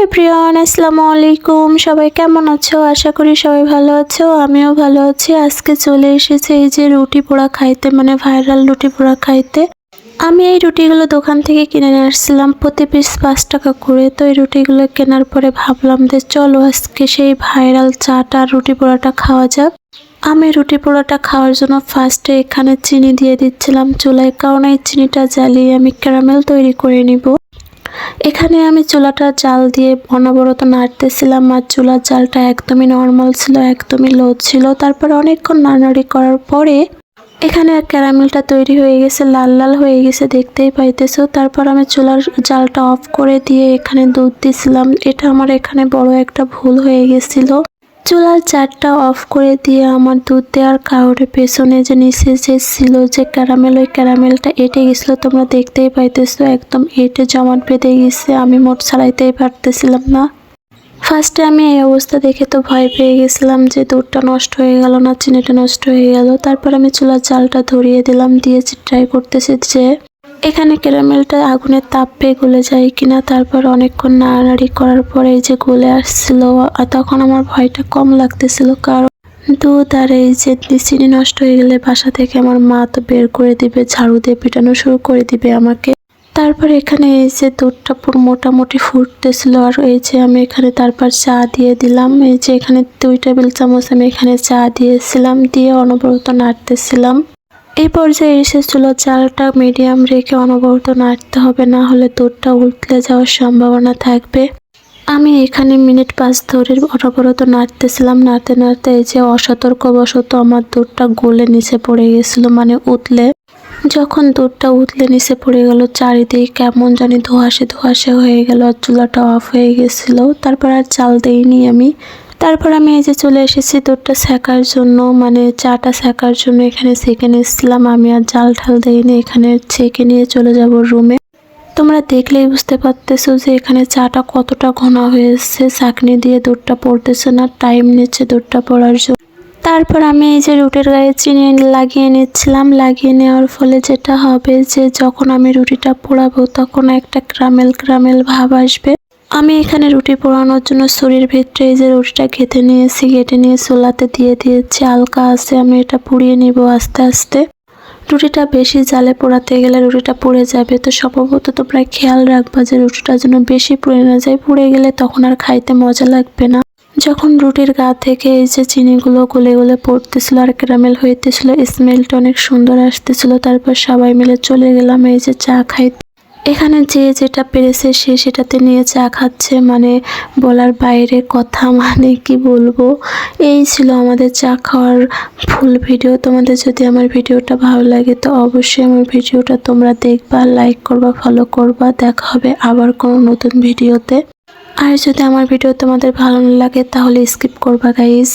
Everyone, আসসালামু আলাইকুম। সবাই কেমন আছো? আশা করি সবাই ভালো আছো। আমিও ভালো আছি। আজকে চলে এসেছে এই যে রুটি পোড়া খাইতে, মানে ভাইরাল রুটি পোড়া খাইতে। আমি এই রুটিগুলো দোকান থেকে কিনে নিয়ে আসছিলাম, প্রতি পিস 5 টাকা করে। তো এই রুটিগুলো কেনার পরে ভাবলাম যে চলো আজকে সেই ভাইরাল চাটা আর রুটি পোড়াটা খাওয়া যাক। আমি রুটি পোড়াটা খাওয়ার জন্য ফার্স্টে এখানে চিনি দিয়ে দিচ্ছিলাম চুলায়, কারণ এই চিনিটা জ্বালিয়ে আমি ক্যারামেল তৈরি করে নিব। এখানে আমি চুলাটা জাল দিয়ে অনবরত নাড়তেছিলাম, আর চুলার জালটা একদমই নর্মাল ছিল, একদমই লো ছিল। তারপর অনেকক্ষণ নাড়ানাড়ি করার পরে এখানে ক্যারামেলটা তৈরি হয়ে গেছে, লাল লাল হয়ে গেছে, দেখতেই পাইতেছো। তারপর আমি চুলার জালটা অফ করে দিয়ে এখানে দুধ দিছিলাম। এটা আমার এখানে বড় একটা ভুল হয়ে গেছিল। চুলার জারটা অফ করে দিয়ে আমার দুধ দেওয়ার কারণে পেছনে যে নিচে যে ছিল যে ক্যারামেল, ওই ক্যারামেলটা এঁটে গেছিলো। তোমরা দেখতেই পাইতেছো, একদম এঁটে জমাট বেঁধে গেছে। আমি মোট ছাড়াইতেই পারতেছিলাম না। ফার্স্টে আমি এই অবস্থা দেখে তো ভয় পেয়ে গেছিলাম যে দুধটা নষ্ট হয়ে গেল না চিনিটা নষ্ট হয়ে গেল। তারপর আমি চুলার জালটা ধরিয়ে দিলাম, দিয়েছি ট্রাই করতেছি যে এখানে ক্যারামেলটা আগুনের তাপ পেয়ে গলে যায় কিনা। তারপর অনেকক্ষণ নাড়ানাড়ি করার পরে এই যে গলে আসছিল, তখন আমার ভয়টা কম লাগতেছিল, কারণ দুধ আর এই যে চিনি নষ্ট হয়ে গেলে বাসা থেকে আমার মা তো বের করে দিবে, ঝাড়ু দিয়ে পিটানো শুরু করে দিবে আমাকে। তারপর এখানে এই যে দুধটা পুরো মোটামুটি ফুটতেছিল, আর এই যে আমি এখানে তারপর চা দিয়ে দিলাম। এই যে এখানে 2 টেবিল চামচ আমি এখানে চা দিয়েছিলাম, দিয়ে অনবরত নাড়তেছিলাম। এই পর্যায়ে এসেছিল, চালটা মিডিয়াম রেখে অনবরত নাড়তে হবে, না হলে দুধটা উতলে যাওয়ার সম্ভাবনা থাকবে। আমি এখানে মিনিট 5 ধরে অনবরত নাড়তেছিলাম। নাড়তে নাড়তে এই যে অসতর্কবশত আমার দুধটা গলে নিচে পড়ে গেছিল, মানে উতলে। যখন দুধটা উতলে নিচে পড়ে গেল, চারিদিকে কেমন জানি ধোঁয়াশে ধোঁয়াশে হয়ে গেল, আর চুলাটা অফ হয়ে গেছিল। তারপর আর চাল দেইনি আমি। তারপর আমি এই যে চলে এসেছি দুধটা সেকার জন্য, মানে চাটা সেকার জন্য এখানে সেকে নিয়েছিলাম। আমি আর জাল ঢাল দিইনি, এখানে ছেঁকে নিয়ে চলে যাব রুমে। তোমরা দেখলেই বুঝতে পারতেছো যে এখানে চাটা কতটা ঘন হয়েছে। ছাঁকনি দিয়ে দুধটা পড়তেছে না, টাইম নিচ্ছে দুধটা পড়ার জন্য। তারপর আমি এই যে রুটির গায়ে চিনি লাগিয়ে নিচ্ছিলাম। লাগিয়ে নেওয়ার ফলে যেটা হবে যে যখন আমি রুটিটা পোড়াবো তখন একটা ক্রামেল ক্রামেল ভাব আসবে। আমি এখানে রুটি পোড়ানোর জন্য ছুরির ভিতরে এই যে রুটিটা ঘেঁটে নিয়েছি, ঘেঁটে নিয়ে চুলাতে দিয়ে দিয়েছি। হালকা আছে, আমি এটা পুড়িয়ে নিব আস্তে আস্তে। রুটিটা বেশি জালে পোড়াতে গেলে রুটিটা পুড়ে যাবে, তো সম্ভবত তোমরা খেয়াল রাখবা যে রুটিটা যেন বেশি পুড়ে না যায়। পুড়ে গেলে তখন আর খাইতে মজা লাগবে না। যখন রুটির গা থেকে এই যে চিনিগুলো গলে গলে পড়তেছিল আর ক্যারামেল হইতেছিল, স্মেলটা অনেক সুন্দর আসতেছিল। তারপর সবাই মিলে চলে গেলাম এই যে চা খাইতে। এখানে যে যেটা পেরেছে সে সেটাতে নিয়ে চা খাচ্ছে, মানে বলার বাইরে কথা, মানে কি বলবো। এই ছিল আমাদের চা খাওয়ার ফুল ভিডিও। তোমাদের যদি আমার ভিডিওটা ভালো লাগে তো অবশ্যই আমার ভিডিওটা তোমরা দেখবা, লাইক করবা, ফলো করবা। দেখা হবে আবার কোনো নতুন ভিডিওতে। আর যদি আমার ভিডিও তোমাদের ভালো না লাগে তাহলে স্কিপ করবা গাইস।